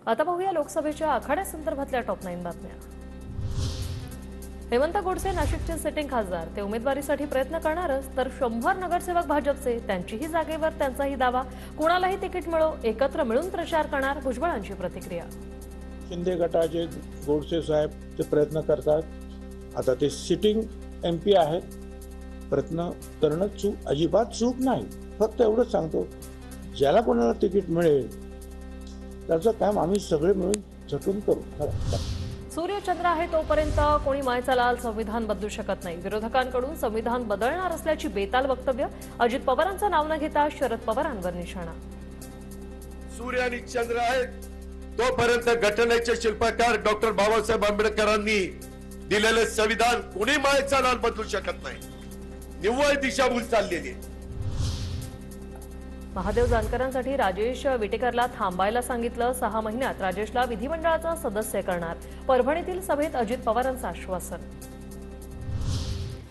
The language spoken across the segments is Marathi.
आता पाहूया लोकसभेच्या आखाड्यासंदर्भातल्या टॉप 9 बातम्या। हेमंत गोडसे नाशिकचे सिटिंग खासदार, ते उमेदवारीसाठी प्रयत्न करणारच, तर 100 नगरसेवक भाजपचे, त्यांचीही जागेवर त्यांचाही दावा, कोणालाही तिकीट मिळो, एकत्र मिळून प्रचार करणार, भुजबळांची प्रतिक्रिया। शिंदे गटाचे गोडसे साहेब ते प्रयत्न करतात। आता ते सिटिंग MP आहेत, प्रयत्न करणं अजिबात चूक नाही। फक्त एवढंच सांगतो, ज्याला कोणाला तिकीट मिळेल त्याचं काम आम्ही सगळे मिळून झटून करू। सूर्य चंद्र आहे तोपर्यंत कोणी मायचा लाल संविधान बदलू शकत नाही। विरोधकांकडून संविधान बदलणार असल्याची बेताल वक्तव्य। अजित पवारांचं नाव न घेता शरद पवारांवर निशाणा। सूर्य आणि चंद्र आहेत तोपर्यंत घटनेचे शिल्पकार डॉक्टर बाबासाहेब आंबेडकरांनी दिलेले संविधान कोणी मायचा लाल बदलू शकत नाही। निव्वळ दिशाभूल चाललेली। महादेव जानकरांसाठी राजेश विटेकरला थांबायला सांगितलं। 6 महिन्यात राजेशला विधिमंडळाचा सदस्य करणार। परभणीतील सभेत अजित पवारांचं आश्वासन।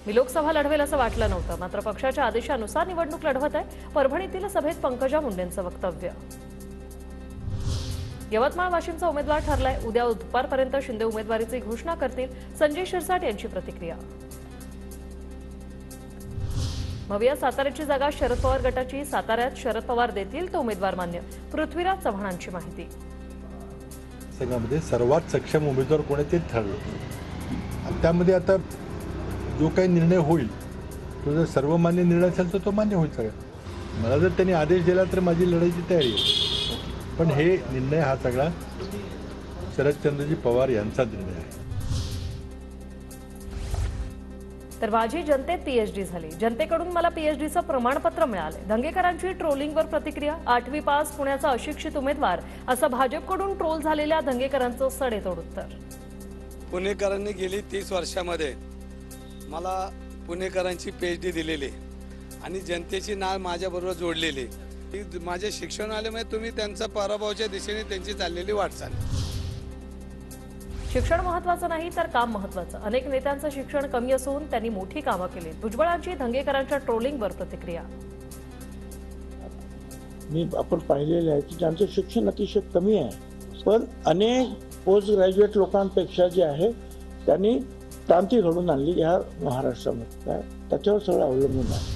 मी लोकसभा लढवेल असं वाटलं नव्हतं, मात्र पक्षाच्या आदेशानुसार निवडणूक लढवत आहे। परभणीतील सभेत पंकजा मुंडेंचं वक्तव्य। यवतमाळ वाशिमचा उमेदवार ठरलाय। उद्या दुपारपर्यंत शिंदे उमेदवारीची घोषणा करतील। संजय शिरसाट यांची प्रतिक्रिया। भव्या साताऱ्याची जागा शरद पवार गटाची, साताऱ्यात शरद पवार देतील तो उमेदवार मान्य। पृथ्वीराज चव्हाणांची माहिती। संघामध्ये सर्वात सक्षम उमेदवार कोण आहे ते ठरलं। त्यामध्ये आता जो काही निर्णय होईल तो जर सर्वमान्य निर्णय असेल तर तो मान्य होईल सगळं। मला जर त्यांनी आदेश दिला तर माझी लढाईची तयारी आहे, पण हे निर्णय हा सगळा शरदचंद्रजी पवार यांचा निर्णय आहे। तर माझी जनतेत PhD झाली, जनतेकडून मला PhDचं प्रमाणपत्र मिळाले। धंगेकरांची ट्रोलिंगवर प्रतिक्रिया। 8वी पास पुण्याचा अशिक्षित उमेदवार असं भाजपकडून ट्रोल झालेल्या धंगेकरांचं सडेतोड उत्तर। पुणेकरांनी गेली 30 वर्षामध्ये मला पुणेकरांची PhD दिलेली आणि जनतेची नाळ माझ्याबरोबर जोडलेली। माझे शिक्षण आल्यामुळे तुम्ही त्यांचा पराभवाच्या दिशेने त्यांची चाललेली वाटचाल। शिक्षण महत्त्वाचं नाही तर काम महत्त्वाचं। अनेक नेत्यांचं शिक्षण कमी असून त्यांनी मोठी कामं केली। भुजबळांची धंगेकरांच्या ट्रोलिंगवर प्रतिक्रिया। आपण पाहिलेलं आहे की ज्यांचं शिक्षण अतिशय कमी आहे, पण अनेक पोस्ट ग्रॅज्युएट लोकांपेक्षा जे आहे त्यांनी क्रांती घडून आणली या महाराष्ट्रामध्ये। त्याच्यावर सगळं अवलंबून आहे।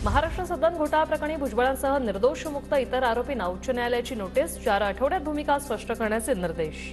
महाराष्ट्र सदन घोटाळा प्रकरणी भुजबळांसह निर्दोष मुक्त इतर आरोपींना उच्च न्यायालयाची नोटीस। 4 आठवड्यात भूमिका स्पष्ट करण्याचे निर्देश।